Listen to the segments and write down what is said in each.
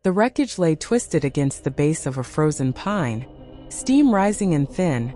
The wreckage lay twisted against the base of a frozen pine, steam rising in thin,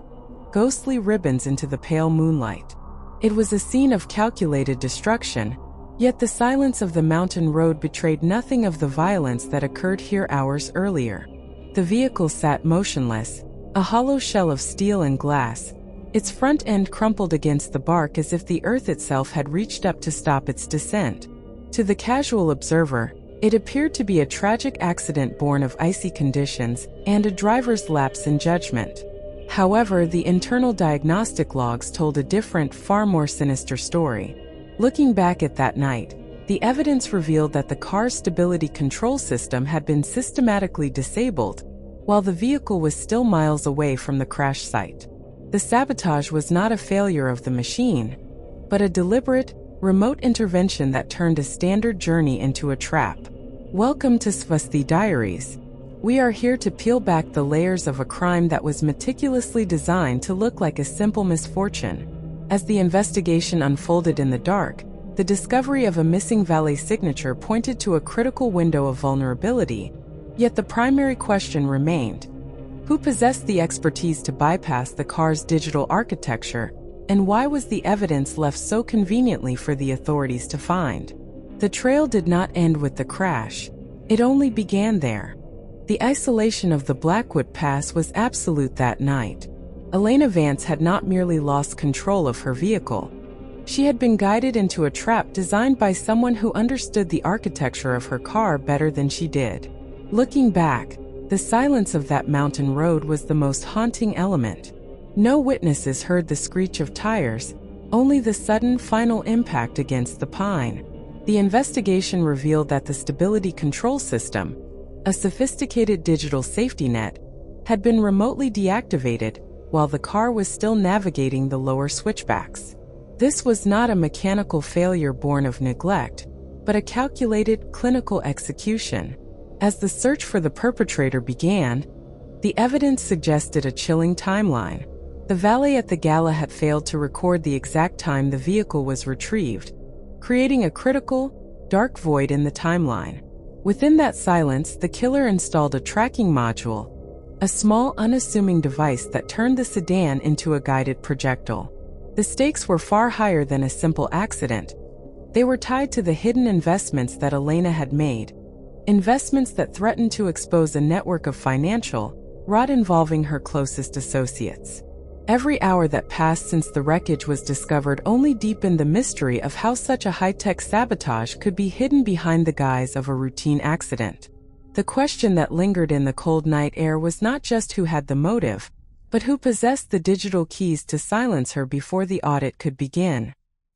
ghostly ribbons into the pale moonlight. It was a scene of calculated destruction, yet the silence of the mountain road betrayed nothing of the violence that occurred here hours earlier. The vehicle sat motionless, a hollow shell of steel and glass, its front end crumpled against the bark as if the earth itself had reached up to stop its descent. To the casual observer, it appeared to be a tragic accident born of icy conditions and a driver's lapse in judgment. However, the internal diagnostic logs told a different, far more sinister story. Looking back at that night, the evidence revealed that the car's stability control system had been systematically disabled, while the vehicle was still miles away from the crash site. The sabotage was not a failure of the machine, but a deliberate, remote intervention that turned a standard journey into a trap. Welcome to Swasti Diaries. We are here to peel back the layers of a crime that was meticulously designed to look like a simple misfortune. As the investigation unfolded in the dark, the discovery of a missing Valet signature pointed to a critical window of vulnerability, yet the primary question remained: who possessed the expertise to bypass the car's digital architecture, and why was the evidence left so conveniently for the authorities to find? The trail did not end with the crash. It only began there. The isolation of the Blackwood Pass was absolute that night. Elena Vance had not merely lost control of her vehicle. She had been guided into a trap designed by someone who understood the architecture of her car better than she did. Looking back, the silence of that mountain road was the most haunting element. No witnesses heard the screech of tires, only the sudden final impact against the pine. The investigation revealed that the stability control system, a sophisticated digital safety net, had been remotely deactivated while the car was still navigating the lower switchbacks. This was not a mechanical failure born of neglect, but a calculated, clinical execution. As the search for the perpetrator began, the evidence suggested a chilling timeline. The valet at the Gala had failed to record the exact time the vehicle was retrieved, creating a critical, dark void in the timeline. Within that silence, the killer installed a tracking module, a small, unassuming device that turned the sedan into a guided projectile. The stakes were far higher than a simple accident. They were tied to the hidden investments that Elena had made, investments that threatened to expose a network of financial fraud involving her closest associates. Every hour that passed since the wreckage was discovered only deepened the mystery of how such a high-tech sabotage could be hidden behind the guise of a routine accident. The question that lingered in the cold night air was not just who had the motive, but who possessed the digital keys to silence her before the audit could begin.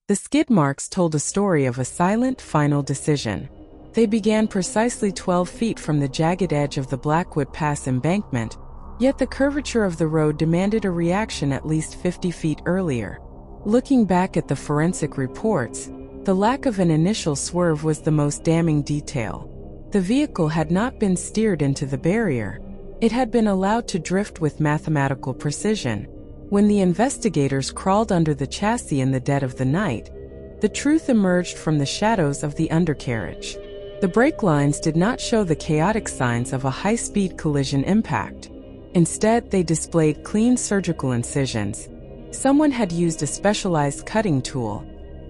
The skid marks told a story of a silent, final decision. They began precisely 12 feet from the jagged edge of the Blackwood Pass embankment, yet the curvature of the road demanded a reaction at least 50 feet earlier. Looking back at the forensic reports, the lack of an initial swerve was the most damning detail. The vehicle had not been steered into the barrier. It had been allowed to drift with mathematical precision. When the investigators crawled under the chassis in the dead of the night, the truth emerged from the shadows of the undercarriage. The brake lines did not show the chaotic signs of a high-speed collision impact. Instead, they displayed clean surgical incisions. Someone had used a specialized cutting tool,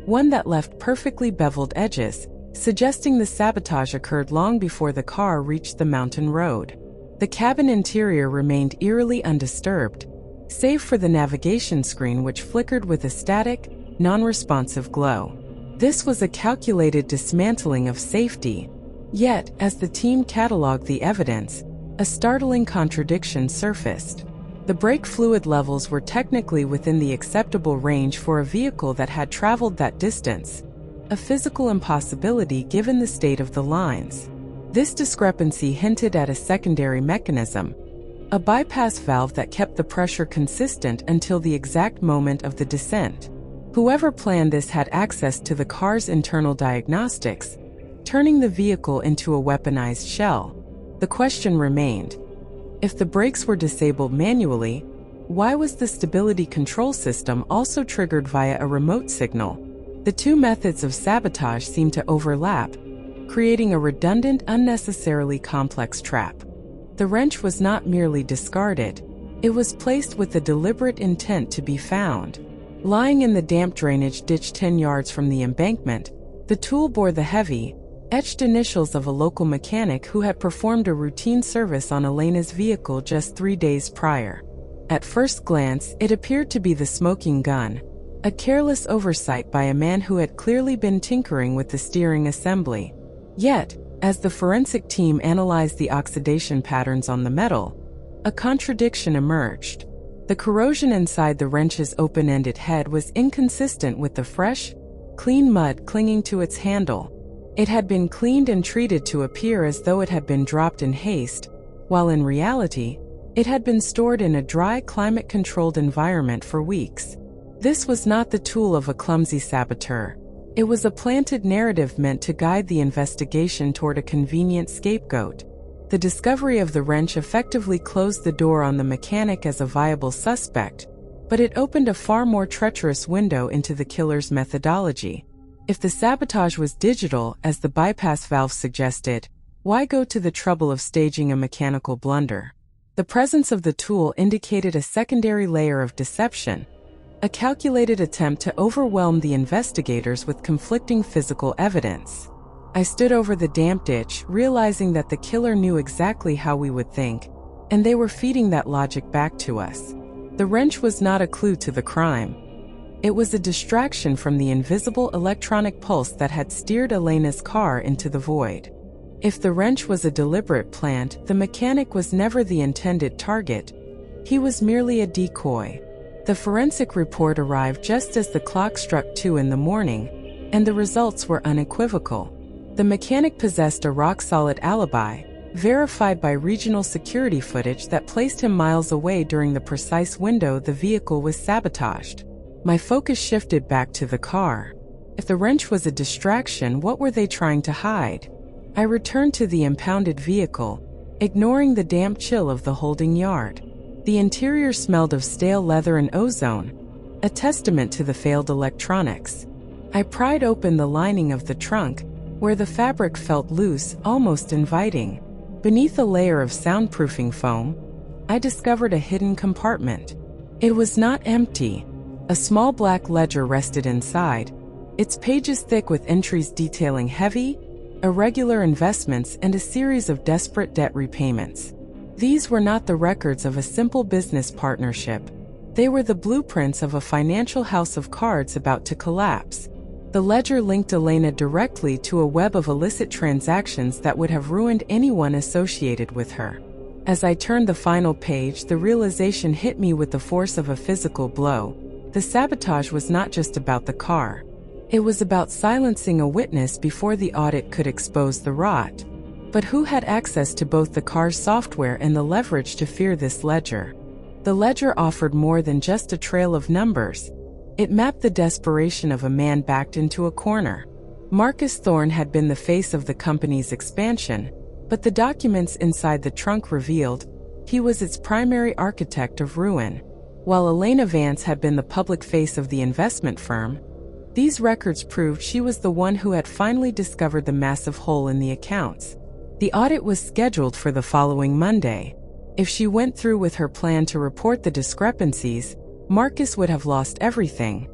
one that left perfectly beveled edges, suggesting the sabotage occurred long before the car reached the mountain road. The cabin interior remained eerily undisturbed, save for the navigation screen which flickered with a static, non-responsive glow. This was a calculated dismantling of safety. Yet, as the team cataloged the evidence, a startling contradiction surfaced. The brake fluid levels were technically within the acceptable range for a vehicle that had traveled that distance, a physical impossibility given the state of the lines. This discrepancy hinted at a secondary mechanism, a bypass valve that kept the pressure consistent until the exact moment of the descent. Whoever planned this had access to the car's internal diagnostics, turning the vehicle into a weaponized shell. The question remained: if the brakes were disabled manually, why was the stability control system also triggered via a remote signal? The two methods of sabotage seemed to overlap, creating a redundant, unnecessarily complex trap. The wrench was not merely discarded, it was placed with the deliberate intent to be found. Lying in the damp drainage ditch 10 yards from the embankment, the tool bore the heavy, etched initials of a local mechanic who had performed a routine service on Elena's vehicle just 3 days prior. At first glance, it appeared to be the smoking gun, a careless oversight by a man who had clearly been tinkering with the steering assembly. Yet, as the forensic team analyzed the oxidation patterns on the metal, a contradiction emerged. The corrosion inside the wrench's open-ended head was inconsistent with the fresh, clean mud clinging to its handle. It had been cleaned and treated to appear as though it had been dropped in haste, while in reality, it had been stored in a dry, climate-controlled environment for weeks. This was not the tool of a clumsy saboteur. It was a planted narrative meant to guide the investigation toward a convenient scapegoat. The discovery of the wrench effectively closed the door on the mechanic as a viable suspect, but it opened a far more treacherous window into the killer's methodology. If the sabotage was digital, as the bypass valve suggested, why go to the trouble of staging a mechanical blunder? The presence of the tool indicated a secondary layer of deception, a calculated attempt to overwhelm the investigators with conflicting physical evidence. I stood over the damp ditch, realizing that the killer knew exactly how we would think, and they were feeding that logic back to us. The wrench was not a clue to the crime. It was a distraction from the invisible electronic pulse that had steered Elena's car into the void. If the wrench was a deliberate plant, the mechanic was never the intended target. He was merely a decoy. The forensic report arrived just as the clock struck 2 in the morning, and the results were unequivocal. The mechanic possessed a rock-solid alibi, verified by regional security footage that placed him miles away during the precise window the vehicle was sabotaged. My focus shifted back to the car. If the wrench was a distraction, what were they trying to hide? I returned to the impounded vehicle, ignoring the damp chill of the holding yard. The interior smelled of stale leather and ozone, a testament to the failed electronics. I pried open the lining of the trunk, where the fabric felt loose, almost inviting. Beneath a layer of soundproofing foam, I discovered a hidden compartment. It was not empty. A small black ledger rested inside, its pages thick with entries detailing heavy, irregular investments and a series of desperate debt repayments. These were not the records of a simple business partnership. They were the blueprints of a financial house of cards about to collapse. The ledger linked Elena directly to a web of illicit transactions that would have ruined anyone associated with her. As I turned the final page, the realization hit me with the force of a physical blow. The sabotage was not just about the car. It was about silencing a witness before the audit could expose the rot. But who had access to both the car's software and the leverage to fear this ledger? The ledger offered more than just a trail of numbers. It mapped the desperation of a man backed into a corner. Marcus Thorne had been the face of the company's expansion, but the documents inside the trunk revealed he was its primary architect of ruin. While Elena Vance had been the public face of the investment firm, these records proved she was the one who had finally discovered the massive hole in the accounts. The audit was scheduled for the following Monday. If she went through with her plan to report the discrepancies, Marcus would have lost everything: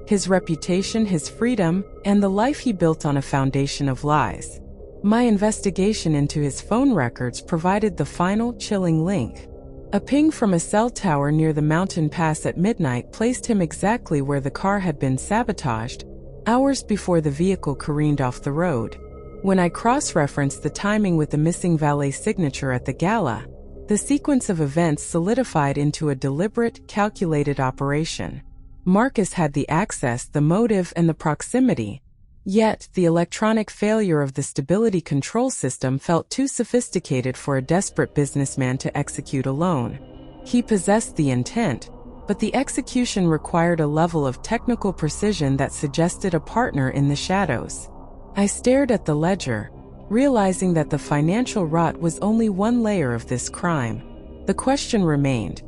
his reputation, his freedom, and the life he built on a foundation of lies. My investigation into his phone records provided the final, chilling link. A ping from a cell tower near the mountain pass at midnight placed him exactly where the car had been sabotaged, hours before the vehicle careened off the road. When I cross-referenced the timing with the missing Valet signature at the Gala, the sequence of events solidified into a deliberate, calculated operation. Marcus had the access, the motive, and the proximity. Yet, the electronic failure of the stability control system felt too sophisticated for a desperate businessman to execute alone. He possessed the intent, but the execution required a level of technical precision that suggested a partner in the shadows. I stared at the ledger, realizing that the financial rot was only one layer of this crime. The question remained: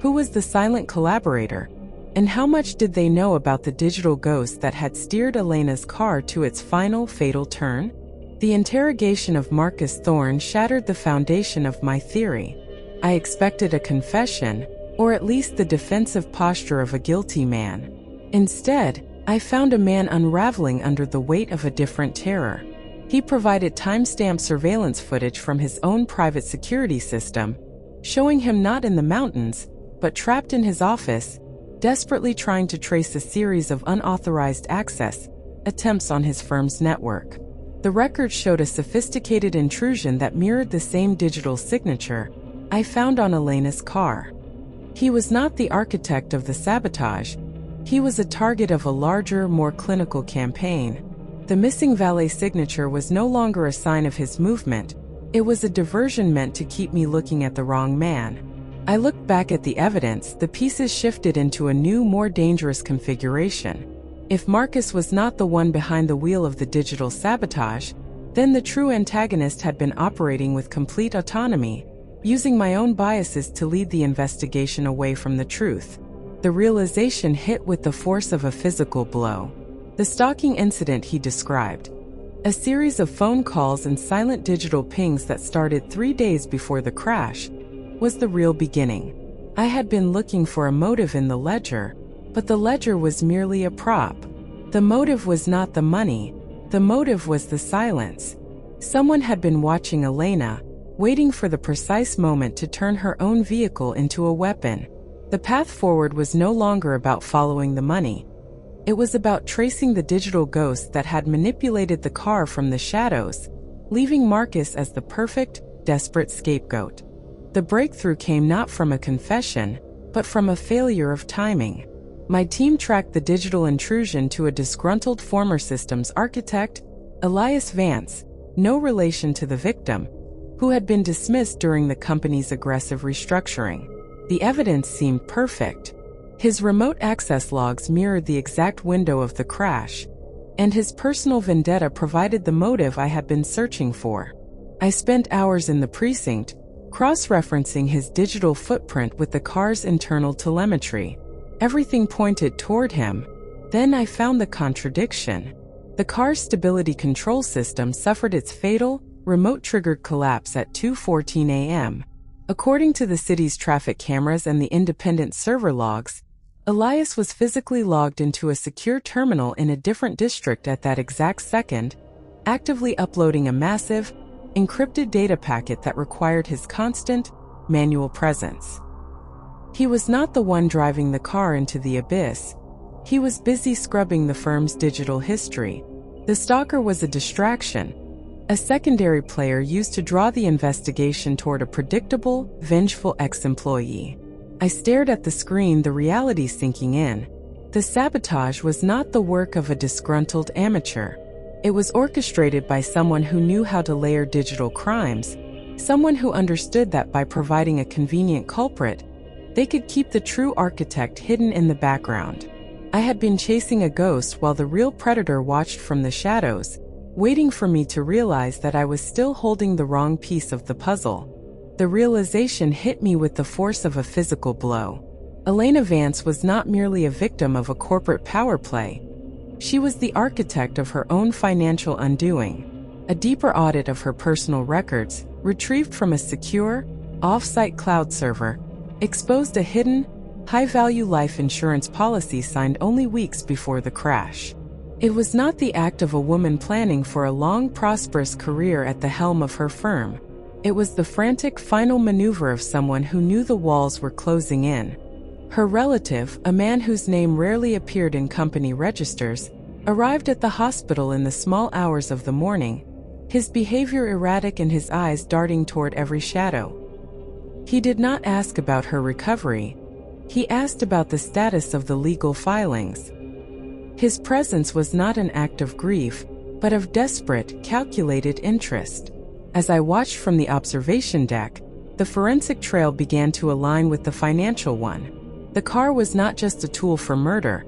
who was the silent collaborator? And how much did they know about the digital ghost that had steered Elena's car to its final fatal turn? The interrogation of Marcus Thorne shattered the foundation of my theory. I expected a confession, or at least the defensive posture of a guilty man. Instead, I found a man unraveling under the weight of a different terror. He provided timestamp surveillance footage from his own private security system, showing him not in the mountains, but trapped in his office, desperately trying to trace a series of unauthorized access attempts on his firm's network. The record showed a sophisticated intrusion that mirrored the same digital signature I found on Elena's car. He was not the architect of the sabotage. He was a target of a larger, more clinical campaign. The missing Valet signature was no longer a sign of his movement. It was a diversion meant to keep me looking at the wrong man. I looked back at the evidence. The pieces shifted into a new, more dangerous configuration. If Marcus was not the one behind the wheel of the digital sabotage, then the true antagonist had been operating with complete autonomy, using my own biases to lead the investigation away from the truth. The realization hit with the force of a physical blow. The stalking incident he described, a series of phone calls and silent digital pings that started 3 days before the crash, was the real beginning. I had been looking for a motive in the ledger, but the ledger was merely a prop. The motive was not the money. The motive was the silence. Someone had been watching Elena, waiting for the precise moment to turn her own vehicle into a weapon. The path forward was no longer about following the money. It was about tracing the digital ghost that had manipulated the car from the shadows, leaving Marcus as the perfect, desperate scapegoat. The breakthrough came not from a confession, but from a failure of timing. My team tracked the digital intrusion to a disgruntled former systems architect, Elena Vance, no relation to the victim, who had been dismissed during the company's aggressive restructuring. The evidence seemed perfect. His remote access logs mirrored the exact window of the crash, and his personal vendetta provided the motive I had been searching for. I spent hours in the precinct, cross-referencing his digital footprint with the car's internal telemetry. Everything pointed toward him. Then I found the contradiction. The car's stability control system suffered its fatal, remote-triggered collapse at 2:14 a.m. According to the city's traffic cameras and the independent server logs, Elias was physically logged into a secure terminal in a different district at that exact second, actively uploading a massive, encrypted data packet that required his constant, manual presence. He was not the one driving the car into the abyss. He was busy scrubbing the firm's digital history. The stalker was a distraction, a secondary player used to draw the investigation toward a predictable, vengeful ex-employee. I stared at the screen, the reality sinking in. The sabotage was not the work of a disgruntled amateur. It was orchestrated by someone who knew how to layer digital crimes, someone who understood that by providing a convenient culprit, they could keep the true architect hidden in the background. I had been chasing a ghost while the real predator watched from the shadows, waiting for me to realize that I was still holding the wrong piece of the puzzle. The realization hit me with the force of a physical blow. Elena Vance was not merely a victim of a corporate power play. She was the architect of her own financial undoing. A deeper audit of her personal records, retrieved from a secure, off-site cloud server, exposed a hidden, high-value life insurance policy signed only weeks before the crash. It was not the act of a woman planning for a long, prosperous career at the helm of her firm. It was the frantic final maneuver of someone who knew the walls were closing in. Her relative, a man whose name rarely appeared in company registers, arrived at the hospital in the small hours of the morning, his behavior erratic and his eyes darting toward every shadow. He did not ask about her recovery. He asked about the status of the legal filings. His presence was not an act of grief, but of desperate, calculated interest. As I watched from the observation deck, the forensic trail began to align with the financial one. The car was not just a tool for murder.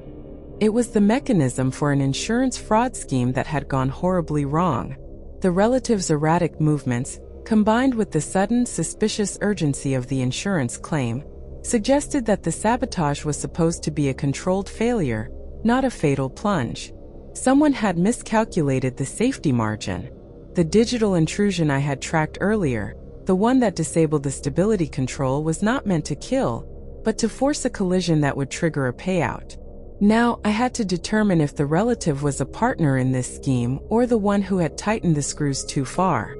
It was the mechanism for an insurance fraud scheme that had gone horribly wrong. The relative's erratic movements, combined with the sudden, suspicious urgency of the insurance claim, suggested that the sabotage was supposed to be a controlled failure, not a fatal plunge. Someone had miscalculated the safety margin. The digital intrusion I had tracked earlier, the one that disabled the stability control, was not meant to kill, but to force a collision that would trigger a payout. Now, I had to determine if the relative was a partner in this scheme or the one who had tightened the screws too far.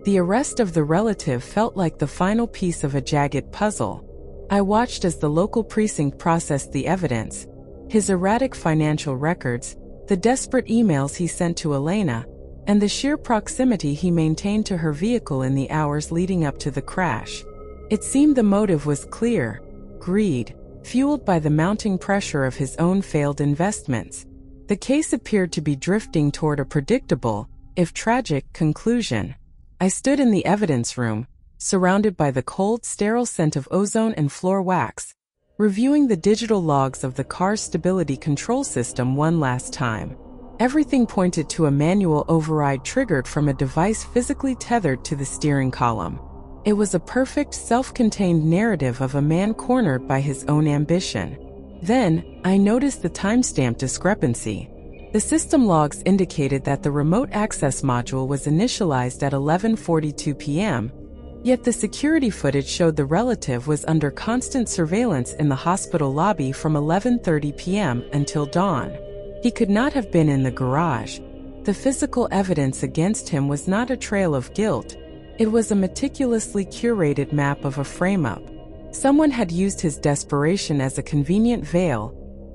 The arrest of the relative felt like the final piece of a jagged puzzle. I watched as the local precinct processed the evidence, his erratic financial records, the desperate emails he sent to Elena, and the sheer proximity he maintained to her vehicle in the hours leading up to the crash. It seemed the motive was clear: greed, fueled by the mounting pressure of his own failed investments. The case appeared to be drifting toward a predictable, if tragic, conclusion. I stood in the evidence room, surrounded by the cold, sterile scent of ozone and floor wax, reviewing the digital logs of the car's stability control system one last time. Everything pointed to a manual override triggered from a device physically tethered to the steering column. It was a perfect, self-contained narrative of a man cornered by his own ambition. Then, I noticed the timestamp discrepancy. The system logs indicated that the remote access module was initialized at 11:42 p.m., yet the security footage showed the relative was under constant surveillance in the hospital lobby from 11:30 p.m. until dawn. He could not have been in the garage. The physical evidence against him was not a trail of guilt. It was a meticulously curated map of a frame-up. Someone had used his desperation as a convenient veil,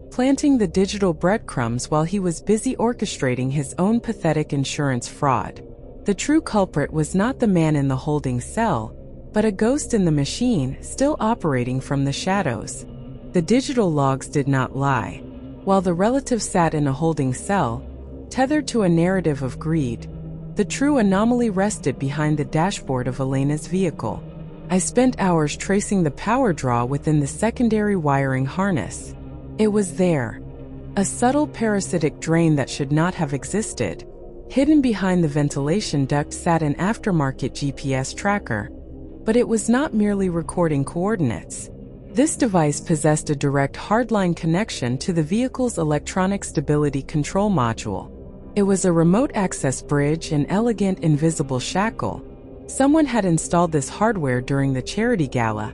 planting the digital breadcrumbs while he was busy orchestrating his own pathetic insurance fraud. The true culprit was not the man in the holding cell, but a ghost in the machine, still operating from the shadows. The digital logs did not lie. While the relative sat in a holding cell, tethered to a narrative of greed, the true anomaly rested behind the dashboard of Elena's vehicle. I spent hours tracing the power draw within the secondary wiring harness. It was there, a subtle parasitic drain that should not have existed. Hidden behind the ventilation duct sat an aftermarket GPS tracker, but it was not merely recording coordinates. This device possessed a direct hardline connection to the vehicle's electronic stability control module. It was a remote access bridge, an elegant invisible shackle. Someone had installed this hardware during the charity gala,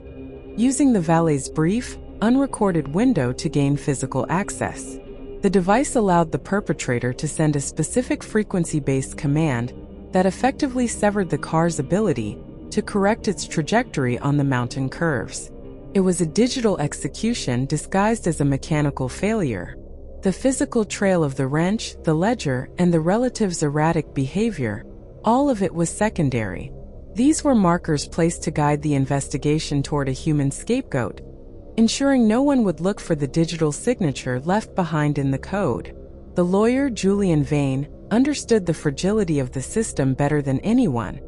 using the Valet's brief, unrecorded window to gain physical access. The device allowed the perpetrator to send a specific frequency-based command that effectively severed the car's ability to correct its trajectory on the mountain curves. It was a digital execution disguised as a mechanical failure. The physical trail of the wrench, the ledger, and the relative's erratic behavior, all of it was secondary. These were markers placed to guide the investigation toward a human scapegoat, ensuring no one would look for the digital signature left behind in the code. The lawyer, Julian Vane, understood the fragility of the system better than anyone.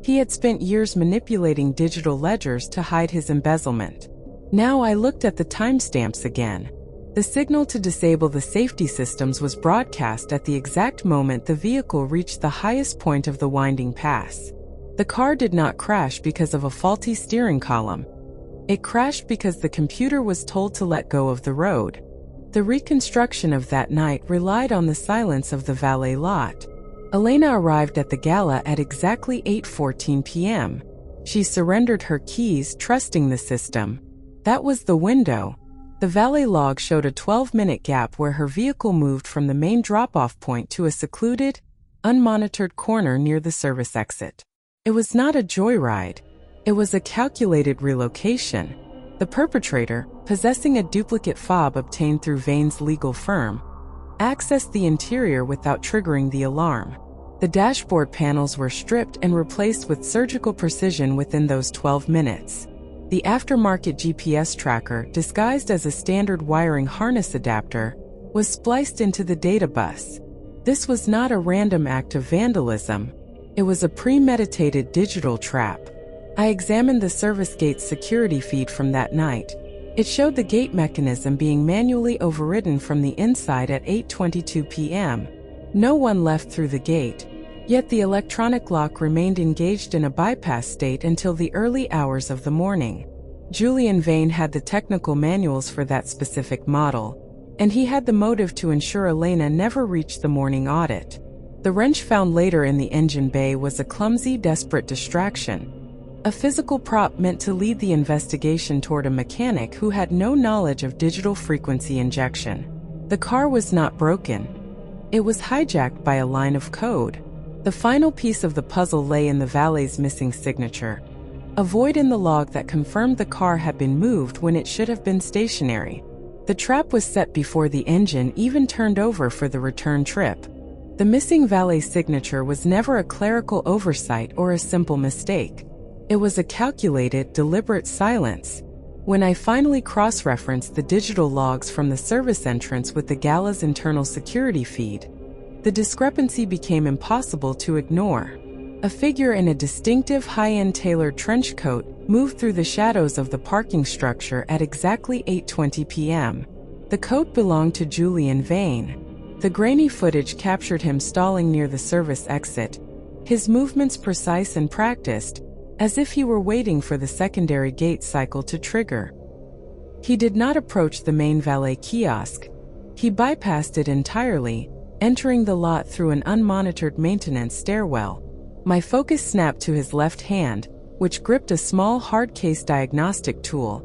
He had spent years manipulating digital ledgers to hide his embezzlement. Now I looked at the timestamps again. The signal to disable the safety systems was broadcast at the exact moment the vehicle reached the highest point of the winding pass. The car did not crash because of a faulty steering column. It crashed because the computer was told to let go of the road. The reconstruction of that night relied on the silence of the Valet lot. Elena arrived at the gala at exactly 8:14 p.m. She surrendered her keys, trusting the system. That was the window. The Valet log showed a 12-minute gap where her vehicle moved from the main drop-off point to a secluded, unmonitored corner near the service exit. It was not a joyride. It was a calculated relocation. The perpetrator, possessing a duplicate fob obtained through Vane's legal firm, accessed the interior without triggering the alarm. The dashboard panels were stripped and replaced with surgical precision within those 12 minutes. The aftermarket GPS tracker, disguised as a standard wiring harness adapter, was spliced into the data bus. This was not a random act of vandalism. It was a premeditated digital trap. I examined the service gate's security feed from that night. It showed the gate mechanism being manually overridden from the inside at 8:22 p.m. No one left through the gate, yet the electronic lock remained engaged in a bypass state until the early hours of the morning. Julian Vane had the technical manuals for that specific model, and he had the motive to ensure Elena never reached the morning audit. The wrench found later in the engine bay was a clumsy, desperate distraction, a physical prop meant to lead the investigation toward a mechanic who had no knowledge of digital frequency injection. The car was not broken. It was hijacked by a line of code. The final piece of the puzzle lay in the valet's missing signature, a void in the log that confirmed the car had been moved when it should have been stationary. The trap was set before the engine even turned over for the return trip. The missing valet signature was never a clerical oversight or a simple mistake. It was a calculated, deliberate silence. When I finally cross-referenced the digital logs from the service entrance with the Gala's internal security feed, the discrepancy became impossible to ignore. A figure in a distinctive high-end tailored trench coat moved through the shadows of the parking structure at exactly 8:20 p.m. The coat belonged to Julian Vane. The grainy footage captured him stalling near the service exit, his movements precise and practiced, as if he were waiting for the secondary gate cycle to trigger. He did not approach the main valet kiosk. He bypassed it entirely, entering the lot through an unmonitored maintenance stairwell. My focus snapped to his left hand, which gripped a small hard-case diagnostic tool,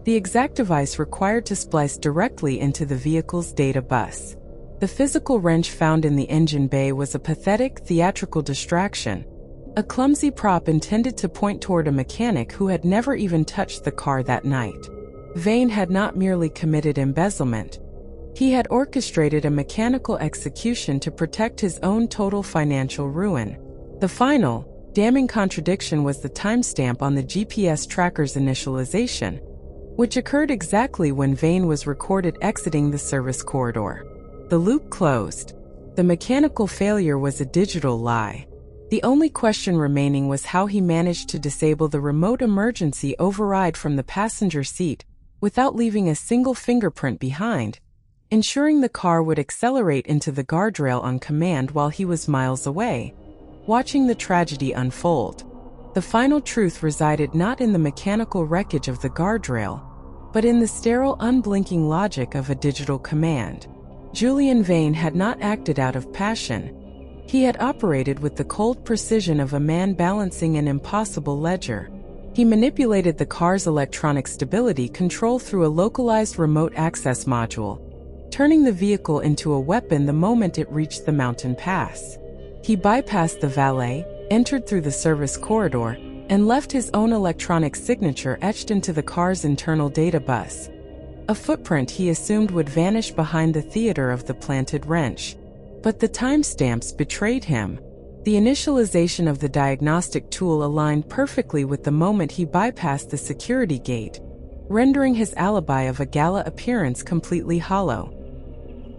the exact device required to splice directly into the vehicle's data bus. The physical wrench found in the engine bay was a pathetic, theatrical distraction, a clumsy prop intended to point toward a mechanic who had never even touched the car that night. Vane had not merely committed embezzlement. He had orchestrated a mechanical execution to protect his own total financial ruin. The final, damning contradiction was the timestamp on the GPS tracker's initialization, which occurred exactly when Vane was recorded exiting the service corridor. The loop closed. The mechanical failure was a digital lie. The only question remaining was how he managed to disable the remote emergency override from the passenger seat without leaving a single fingerprint behind, ensuring the car would accelerate into the guardrail on command while he was miles away, watching the tragedy unfold. The final truth resided not in the mechanical wreckage of the guardrail, but in the sterile, unblinking logic of a digital command. Julian Vane had not acted out of passion. He had operated with the cold precision of a man balancing an impossible ledger. He manipulated the car's electronic stability control through a localized remote access module, turning the vehicle into a weapon the moment it reached the mountain pass. He bypassed the valet, entered through the service corridor, and left his own electronic signature etched into the car's internal data bus, a footprint he assumed would vanish behind the theater of the planted wrench. But the timestamps betrayed him. The initialization of the diagnostic tool aligned perfectly with the moment he bypassed the security gate, rendering his alibi of a Gala appearance completely hollow.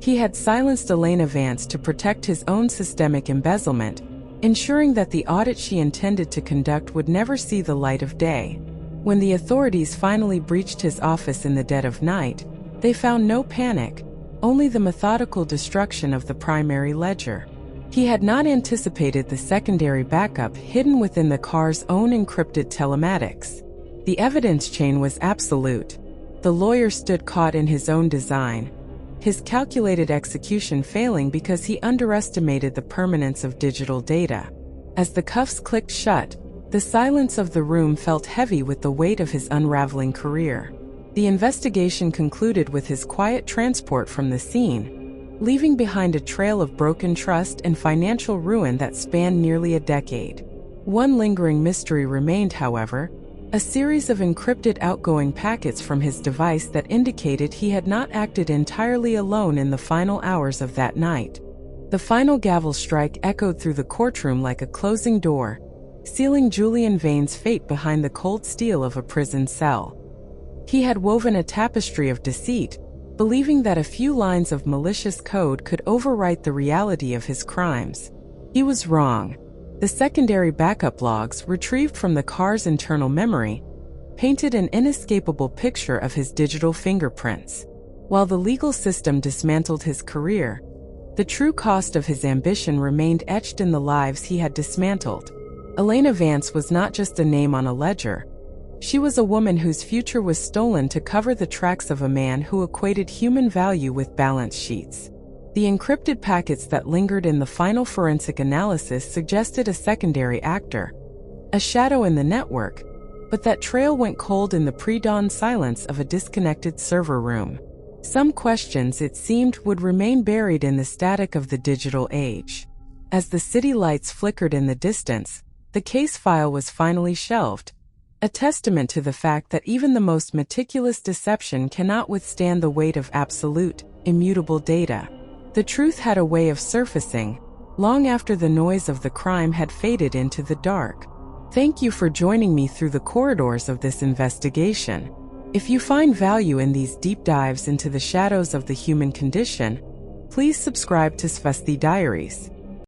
He had silenced Elena Vance to protect his own systemic embezzlement, ensuring that the audit she intended to conduct would never see the light of day. When the authorities finally breached his office in the dead of night, they found no panic, only the methodical destruction of the primary ledger. He had not anticipated the secondary backup hidden within the car's own encrypted telematics. The evidence chain was absolute. The lawyer stood caught in his own design, his calculated execution failing because he underestimated the permanence of digital data. As the cuffs clicked shut, the silence of the room felt heavy with the weight of his unraveling career. The investigation concluded with his quiet transport from the scene, leaving behind a trail of broken trust and financial ruin that spanned nearly a decade. One lingering mystery remained, however, a series of encrypted outgoing packets from his device that indicated he had not acted entirely alone in the final hours of that night. The final gavel strike echoed through the courtroom like a closing door, sealing Julian Vane's fate behind the cold steel of a prison cell. He had woven a tapestry of deceit, believing that a few lines of malicious code could overwrite the reality of his crimes. He was wrong. The secondary backup logs, retrieved from the car's internal memory, painted an inescapable picture of his digital fingerprints. While the legal system dismantled his career, the true cost of his ambition remained etched in the lives he had dismantled. Elena Vance was not just a name on a ledger. She was a woman whose future was stolen to cover the tracks of a man who equated human value with balance sheets. The encrypted packets that lingered in the final forensic analysis suggested a secondary actor, a shadow in the network, but that trail went cold in the pre-dawn silence of a disconnected server room. Some questions, it seemed, would remain buried in the static of the digital age. As the city lights flickered in the distance, the case file was finally shelved, a testament to the fact that even the most meticulous deception cannot withstand the weight of absolute, immutable data. The truth had a way of surfacing, long after the noise of the crime had faded into the dark. Thank you for joining me through the corridors of this investigation. If you find value in these deep dives into the shadows of the human condition, please subscribe to Swasti Diaries.